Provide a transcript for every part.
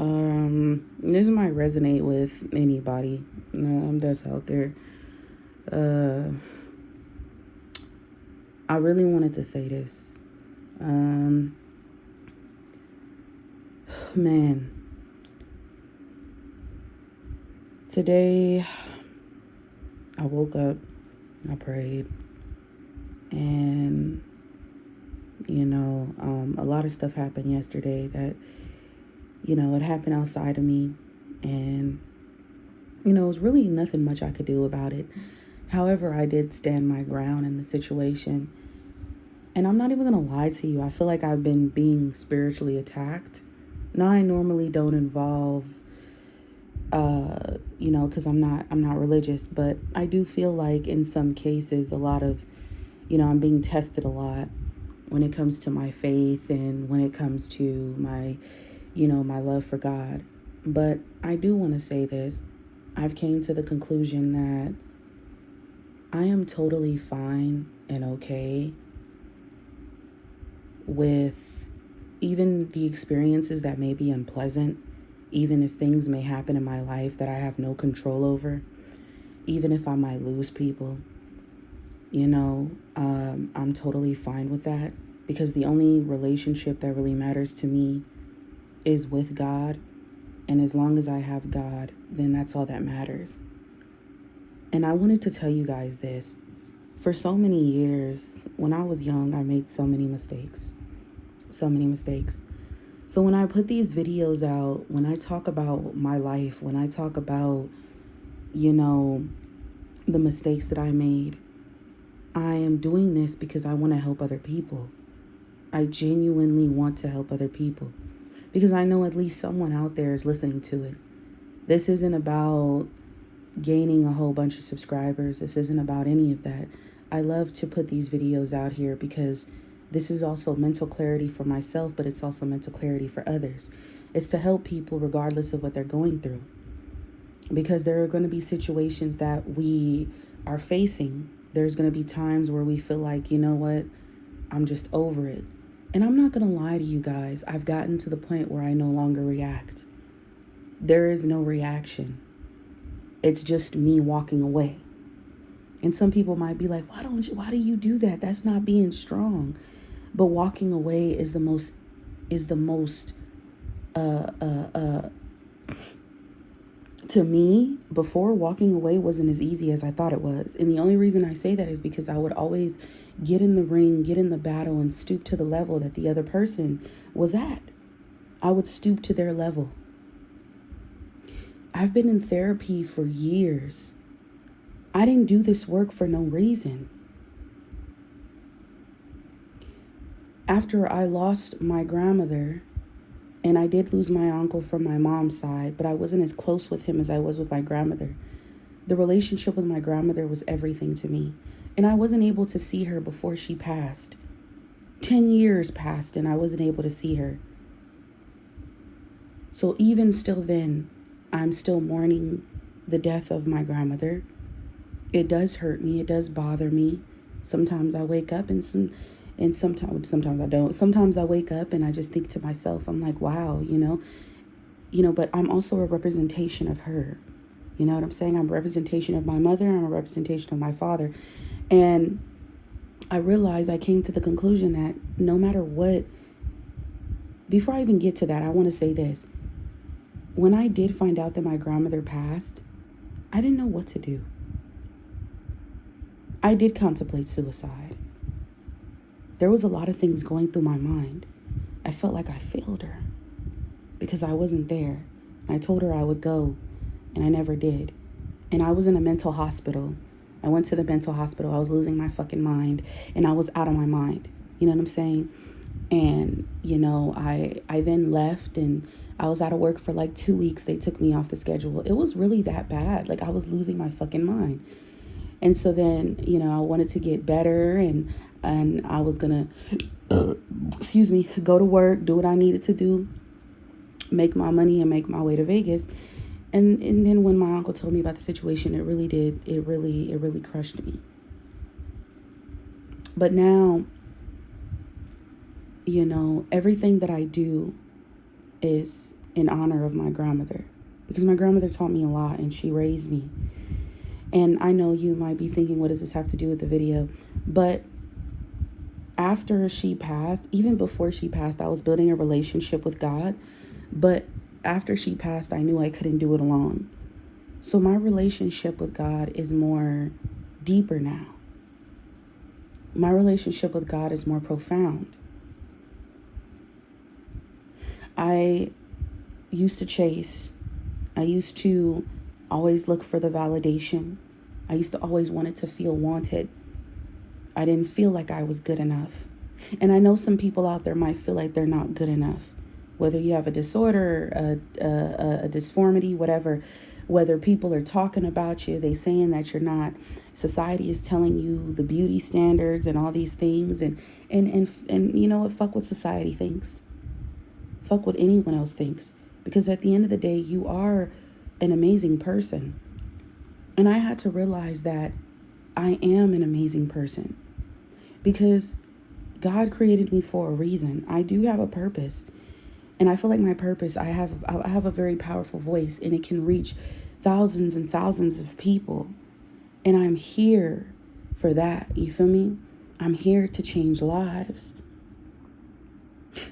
This might resonate with anybody that's out there. I really wanted to say this. Man, today I woke up, I prayed, and a lot of stuff happened yesterday that, it happened outside of me, and, it was really nothing much I could do about it. However, I did stand my ground in the situation. And I'm not even going to lie to you. I feel like I've been being spiritually attacked. Now, I normally don't involve, because I'm not religious, but I do feel like in some cases, a lot of, I'm being tested a lot when it comes to my faith and when it comes to my, my love for God. But I do want to say this. I've came to the conclusion that I am totally fine and okay with even the experiences that may be unpleasant, even if things may happen in my life that I have no control over, even if I might lose people, I'm totally fine with that, because the only relationship that really matters to me is with God. And as long as I have God, then that's all that matters. And I wanted to tell you guys this. For so many years, when I was young, I made so many mistakes. So many mistakes. So when I put these videos out, when I talk about my life, when I talk about, the mistakes that I made, I am doing this because I want to help other people. I genuinely want to help other people, because I know at least someone out there is listening to it. This isn't about gaining a whole bunch of subscribers. This isn't about any of that. I love to put these videos out here because this is also mental clarity for myself, but it's also mental clarity for others. It's to help people regardless of what they're going through. Because there are going to be situations that we are facing. There's going to be times where we feel like, you know what, I'm just over it. And I'm not going to lie to you guys. I've gotten to the point where I no longer react. There is no reaction. It's just me walking away. And some people might be like, why do you do that? That's not being strong. But walking away is the most to me, before, walking away wasn't as easy as I thought it was. And the only reason I say that is because I would always get in the ring, get in the battle, and stoop to the level that the other person was at. I would stoop to their level. I've been in therapy for years. I didn't do this work for no reason. After I lost my grandmother, and I did lose my uncle from my mom's side, but I wasn't as close with him as I was with my grandmother. The relationship with my grandmother was everything to me. And I wasn't able to see her before she passed. 10 years passed and I wasn't able to see her. So even still then, I'm still mourning the death of my grandmother. It does hurt me. It does bother me. Sometimes I wake up and sometimes I don't. Sometimes I wake up and I just think to myself, I'm like, wow, but I'm also a representation of her. You know what I'm saying? I'm a representation of my mother. I'm a representation of my father. And I realized, I came to the conclusion that no matter what, before I even get to that, I want to say this. When I did find out that my grandmother passed, I didn't know what to do. I did contemplate suicide. There was a lot of things going through my mind. I felt like I failed her because I wasn't there. I told her I would go, and I never did. And I was in a mental hospital. I went to the mental hospital. I was losing my fucking mind, and I was out of my mind. You know what I'm saying? And, I then left, and I was out of work for like 2 weeks. They took me off the schedule. It was really that bad. Like, I was losing my fucking mind. And so then, I wanted to get better, and I was going to, go to work, do what I needed to do, make my money and make my way to Vegas. And then when my uncle told me about the situation, it really crushed me. But now, everything that I do is in honor of my grandmother, because my grandmother taught me a lot and she raised me. And I know you might be thinking, what does this have to do with the video? But after she passed, even before she passed, I was building a relationship with God. But after she passed, I knew I couldn't do it alone. So my relationship with God is more deeper now. My relationship with God is more profound. I used to chase. I used to always look for the validation. I used to always want it to feel wanted. I didn't feel like I was good enough. And I know some people out there might feel like they're not good enough. Whether you have a disorder, a disformity, whatever, whether people are talking about you, they saying that you're not. Society is telling you the beauty standards and all these things. And you know what? Fuck what society thinks. Fuck what anyone else thinks. Because at the end of the day, you are an amazing person. And I had to realize that I am an amazing person. Because God created me for a reason. I do have a purpose. And I feel like my purpose, I have a very powerful voice, and it can reach thousands and thousands of people. And I'm here for that. You feel me? I'm here to change lives.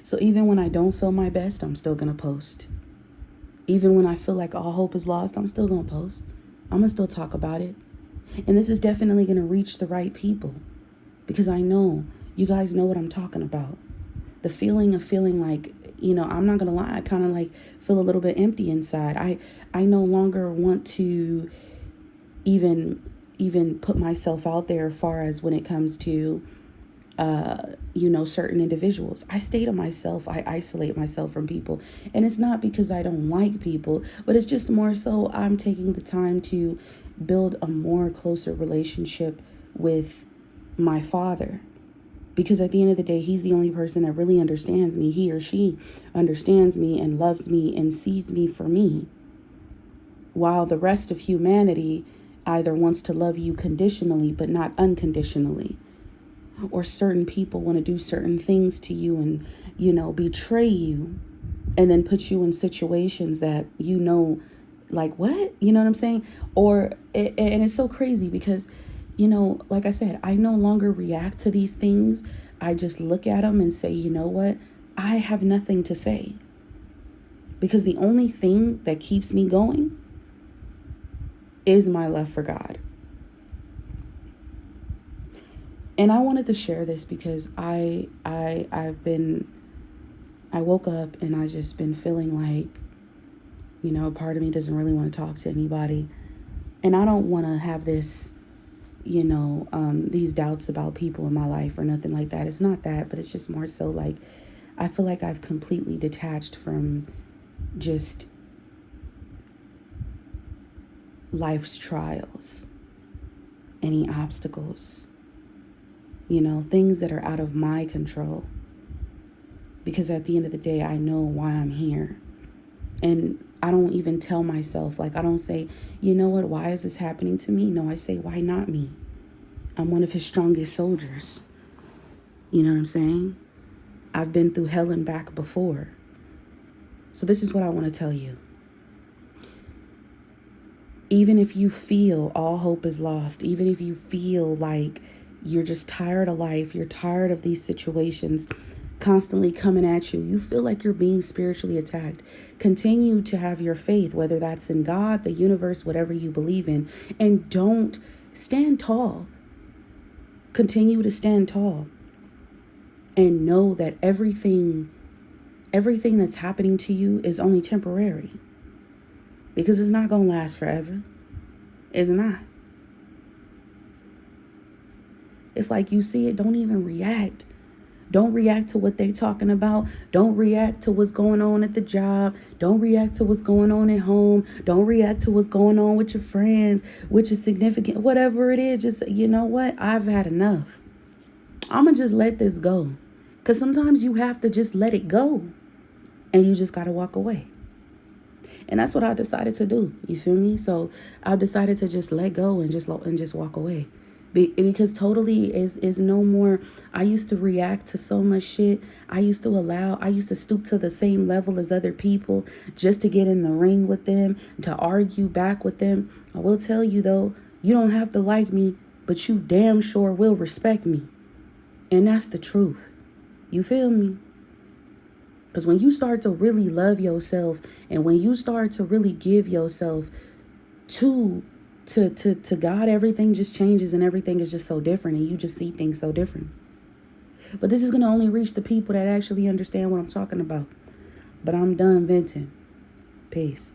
So even when I don't feel my best, I'm still going to post. Even when I feel like all hope is lost, I'm still going to post. I'm going to still talk about it. And this is definitely going to reach the right people, because I know you guys know what I'm talking about. The feeling of feeling like, you know, I'm not going to lie, I kind of like feel a little bit empty inside. I no longer want to even put myself out there as far as when it comes to, certain individuals. I stay to myself. I isolate myself from people. And it's not because I don't like people, but it's just more so I'm taking the time to build a more closer relationship with my father. Because at the end of the day, he's the only person that really understands me. He or she understands me and loves me and sees me for me. While the rest of humanity either wants to love you conditionally, but not unconditionally. Or certain people want to do certain things to you and, betray you and then put you in situations that, like what? You know what I'm saying? And it's so crazy because, like I said, I no longer react to these things. I just look at them and say, you know what? I have nothing to say. Because the only thing that keeps me going is my love for God. And I wanted to share this because I woke up and I just been feeling like, part of me doesn't really want to talk to anybody. And I don't want to have this, these doubts about people in my life or nothing like that. It's not that, but it's just more so like, I feel like I've completely detached from just life's trials, any obstacles, things that are out of my control. Because at the end of the day, I know why I'm here. And I don't even tell myself, I don't say, you know what, why is this happening to me? No, I say, why not me? I'm one of his strongest soldiers. You know what I'm saying? I've been through hell and back before. So this is what I want to tell you. Even if you feel all hope is lost, even if you feel like you're just tired of life, you're tired of these situations constantly coming at you, you feel like you're being spiritually attacked, continue to have your faith, whether that's in God, the universe, whatever you believe in, and don't stand tall. Continue to stand tall and know that everything that's happening to you is only temporary, because it's not going to last forever. It's not. It's like you see it, don't even react. Don't react to what they talking about. Don't react to what's going on at the job. Don't react to what's going on at home. Don't react to what's going on with your friends, which is significant. Whatever it is, just, you know what? I've had enough. I'm going to just let this go. Because sometimes you have to just let it go. And you just got to walk away. And that's what I decided to do. You feel me? So I've decided to just let go and just walk away. Because totally is no more. I used to react to so much shit. I used to stoop to the same level as other people just to get in the ring with them, to argue back with them. I will tell you though, you don't have to like me, but you damn sure will respect me. And that's the truth. You feel me? Because when you start to really love yourself, and when you start to really give yourself to God, everything just changes, and everything is just so different, and you just see things so different. But this is going to only reach the people that actually understand what I'm talking about. But I'm done venting. Peace.